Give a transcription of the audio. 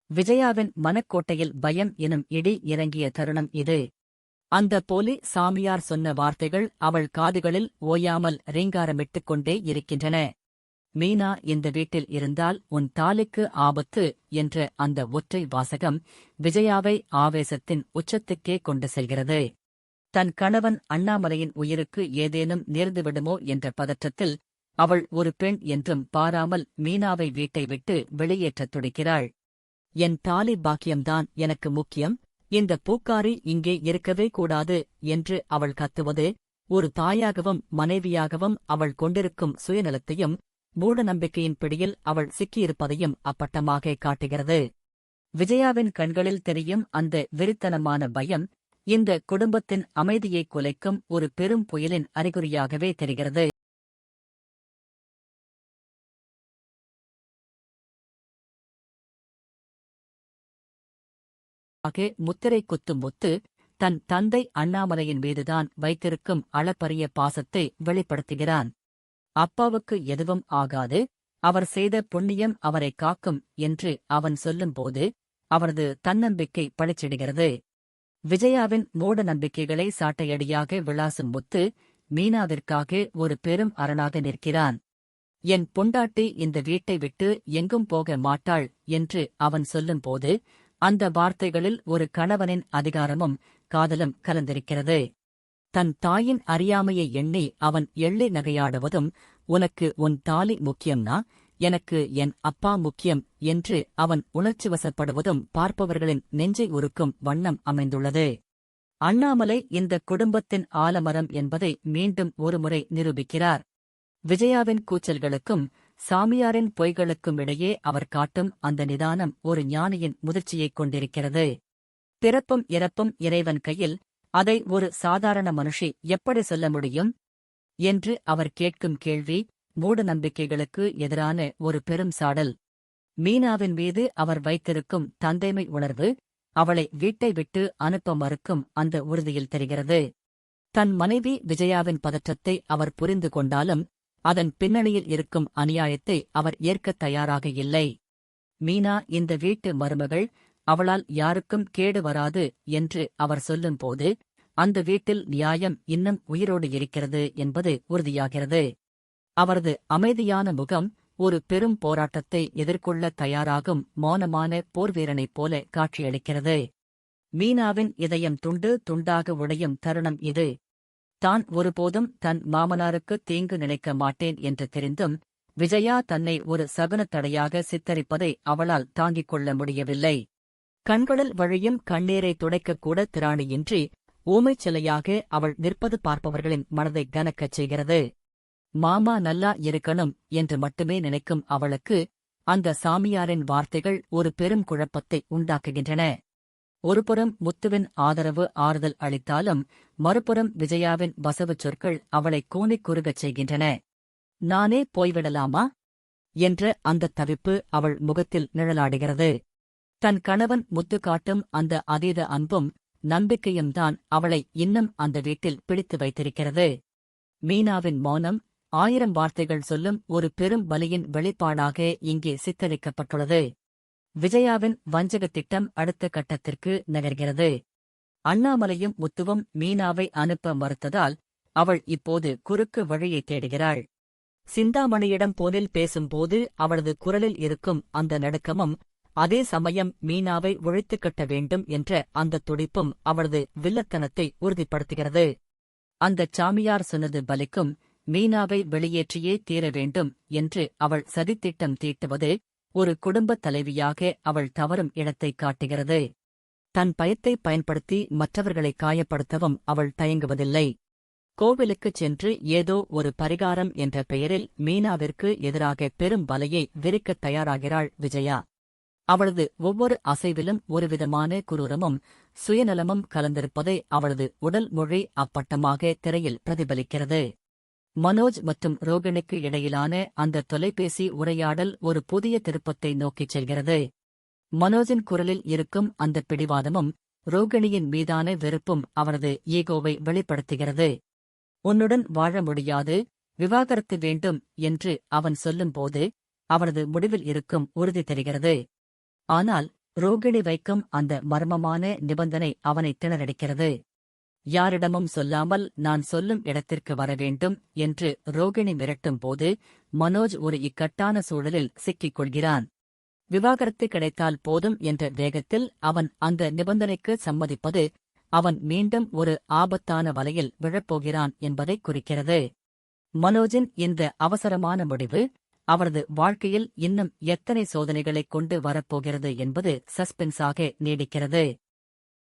விஜயாவின் மனக்கோட்டையில் பயம் எனும் இடி இறங்கிய தருணம் இது. அந்த போலி சாமியார் சொன்ன வார்த்தைகள் அவள் காதுகளில் ஓயாமல் ரீங்காரமிட்டுக் கொண்டே இருக்கின்றன. மீனா இந்த வீட்டில் இருந்தால் உன் தாலிக்கு ஆபத்து என்ற அந்த ஒற்றை வாசகம் விஜயாவை ஆவேசத்தின் உச்சத்துக்கே கொண்டு செல்கிறது. தன் கணவன் அண்ணாமலையின் உயிருக்கு ஏதேனும் நேர்ந்துவிடுமோ என்ற பதற்றத்தில் அவள் ஒரு பெண் என்றும் பாராமல் மீனாவை வீட்டை விட்டு வெளியேற்றத் துடிக்கிறாள். என் தாலி பாக்கியம்தான் எனக்கு முக்கியம், இந்த பூக்காரி இங்கே இருக்கவே கூடாது என்று அவள் கத்துவது ஒரு தாயாகவும் மனைவியாகவும் அவள் கொண்டிருக்கும் சுயநலத்தையும் மூட நம்பிக்கையின் பிடியில் அவள் சிக்கியிருப்பதையும் அப்பட்டமாக காட்டுகிறது. விஜயாவின் கண்களில் தெரியும் அந்த வெறித்தனமான பயம் இந்த குடும்பத்தின் அமைதியை குலைக்கும் ஒரு பெரும் புயலின் அறிகுறியாகவே தெரிகிறது. முத்திரை குத்தும் முத்து தன் தந்தை அண்ணாமலையின் மீதுதான் வைத்திருக்கும் அளப்பரிய பாசத்தை வெளிப்படுத்துகிறான். அப்பாவுக்கு எதுவும் ஆகாது, அவர் செய்த புண்ணியம் அவரை காக்கும் என்று அவன் சொல்லும்போது அவரது தன்னம்பிக்கை பளிச்சிடுகிறது. விஜயாவின் மூட நம்பிக்கைகளை சாட்டையடியாக விளாசும் முத்து மீனாவிற்காக ஒரு பெரும் அரணாக நிற்கிறான். என் பொண்டாட்டி இந்த வீட்டை விட்டு எங்கும் போக மாட்டாள் என்று அவன் சொல்லும்போது அந்த வார்த்தைகளில் ஒரு கணவனின் அதிகாரமும் காதலும் கலந்திருக்கிறது. தன் தாயின் அறியாமையை எண்ணி அவன் எள்ளி நகையாடுவதும் உனக்கு உன் தாலி முக்கியம்னா எனக்கு என் அப்பா முக்கியம் என்று அவன் உணர்ச்சிவசப்படுவதும் பார்ப்பவர்களின் நெஞ்சை உருக்கும் வண்ணம் அமைந்துள்ளது. அண்ணாமலை இந்த குடும்பத்தின் ஆலமரம் என்பதை மீண்டும் ஒருமுறை நிரூபிக்கிறார். விஜயாவின் கூச்சல்களுக்கும் சாமியாரின் பொய்களுக்கும் இடையே அவர் காட்டும் அந்த நிதானம் ஒரு ஞானியின் முதிர்ச்சியைக் கொண்டிருக்கிறது. பிறப்பும் இறப்பும் இறைவன் கையில், அதை ஒரு சாதாரண மனுஷி எப்படி சொல்ல முடியும் என்று அவர் கேட்கும் கேள்வி மூட நம்பிக்கைகளுக்கு எதிரான ஒரு பெரும் சாடல். மீனாவின் மீது அவர் வைத்திருக்கும் தந்தைமை உணர்வு அவளை வீட்டை விட்டு அனுப்ப மறுக்கும் அந்த உறுதியில் தெரிகிறது. தன் மனைவி விஜயாவின் பதற்றத்தை அவர் புரிந்து கொண்டாலும் அதன் பின்னணியில் இருக்கும் அநியாயத்தை அவர் ஏற்கத் தயாராக இல்லை. மீனா இந்த வீட்டு மருமகள், அவளால் யாருக்கும் கேடு வராது என்று அவர் சொல்லும்போது அந்த வீட்டில் நியாயம் இன்னும் உயிரோடு இருக்கிறது என்பது உறுதியாகிறது. அவரது அமைதியான முகம் ஒரு பெரும் போராட்டத்தை எதிர்கொள்ள தயாராகும் மௌனமான போர்வீரனைப் போல காட்சியளிக்கிறது. மீனாவின் இதயம் துண்டு துண்டாக உடையும் தருணம் இது. தான் ஒருபோதும் தன் மாமனாருக்கு தீங்கு நினைக்க மாட்டேன் என்று தெரிந்தும் விஜயா தன்னை ஒரு சகுனத் தடையாக சித்தரிப்பதை அவளால் தாங்கிக் கொள்ள முடியவில்லை. கண்களில் வழியும் கண்ணீரை துடைக்கக்கூட திராணியின்றி ஊமைச் சிலையாக அவள் நிற்பது பார்ப்பவர்களின் மனதை கனக்கச் செய்கிறது. மாமா நல்லா இருக்கணும் என்று மட்டுமே நினைக்கும் அவளுக்கு அந்த சாமியாரின் வார்த்தைகள் ஒரு பெரும் குழப்பத்தை உண்டாக்குகின்றன. ஒருபுறம் முத்துவின் ஆதரவு ஆறுதல் அளித்தாலும் மறுபுறம் விஜயாவின் வசவுச் சொற்கள் அவளை கூனிக் குறுகச் செய்கின்றன. நானே போய்விடலாமா என்ற அந்த தவிப்பு அவள் முகத்தில் நிழலாடுகிறது. தன் கணவன் முத்து காட்டும் அந்த அதீத அன்பும் நம்பிக்கையும்தான் அவளை இன்னும் அந்த வீட்டில் பிடித்து வைத்திருக்கிறது. மீனாவின் மௌனம் 1000 வார்த்தைகள் சொல்லும் ஒரு பெரும் பலியின் வெளிப்பாடாக இங்கே சித்தரிக்கப்பட்டுள்ளது. விஜயாவின் வஞ்சகத் திட்டம் அடுத்த கட்டத்திற்கு நகர்கிறது. அண்ணாமலையும் முத்துவும் மீனாவை அனுப்ப மறுத்ததால் அவள் இப்போது குறுக்கு வழியை தேடுகிறாள். சிந்தாமணியிடம் போனில் பேசும்போது அவளது குரலில் இருக்கும் அந்த நடுக்கமும், அதே சமயம் மீனாவை ஒழித்துக் கட்ட வேண்டும் என்ற அந்த துடிப்பும் அவளது வில்லத்தனத்தை உறுதிப்படுத்துகிறது. அந்தச் சாமியார் சொன்னது பலிக்கும், மீனாவை வெளியேற்றியே தீர வேண்டும் என்று அவள் சதித்திட்டம் தீட்டுவது ஒரு குடும்பத் தலைவியாக அவள் தவறும் இடத்தைக் காட்டுகிறது. தன் பயத்தை பயன்படுத்தி மற்றவர்களை காயப்படுத்தவும் அவள் தயங்குவதில்லை. கோவிலுக்குச் சென்று ஏதோ ஒரு பரிகாரம் என்ற பெயரில் மீனாவிற்கு எதிராக பெரும் வலையை விரிக்கத் தயாராகிறாள் விஜயா. அவளது ஒவ்வொரு அசைவிலும் ஒருவிதமான குரூரமும் சுயநலமும் கலந்திருப்பதை அவளது உடல் மொழி அப்பட்டமாக திரையில் பிரதிபலிக்கிறது. மனோஜ் மற்றும் ரோகிணிக்கு இடையிலான அந்த தொலைபேசி உரையாடல் ஒரு புதிய திருப்பத்தை நோக்கிச் செல்கிறது. மனோஜின் குரலில் இருக்கும் அந்த பிடிவாதமும் ரோகிணியின் மீதான வெறுப்பும் அவரது ஈகோவை வெளிப்படுத்துகிறது. உன்னுடன் வாழ முடியாது, விவாகரத்து வேண்டும் என்று அவன் சொல்லும்போது அவனது முடிவில் இருக்கும் உறுதி தெரிகிறது. ஆனால் ரோகிணி வைக்கும் அந்த மர்மமான நிபந்தனை அவனை திணறடிக்கிறது. யாரிடமும் சொல்லாமல் நான் சொல்லும் இடத்திற்கு வரவேண்டும் என்று ரோகிணி மிரட்டும்போது மனோஜ் ஒரு இக்கட்டான சூழலில் சிக்கிக் கொள்கிறான். விவாகரத்து கிடைத்தால் போதும் என்ற வேகத்தில் அவன் அந்த நிபந்தனைக்கு சம்மதிப்பது அவன் மீண்டும் ஒரு ஆபத்தான வலையில் விழப்போகிறான் என்பதைக் குறிக்கிறது. மனோஜின் இந்த அவசரமான முடிவு அவரது வாழ்க்கையில் இன்னும் எத்தனை சோதனைகளைக் கொண்டு வரப்போகிறது என்பது சஸ்பென்ஸாக நீடிக்கிறது.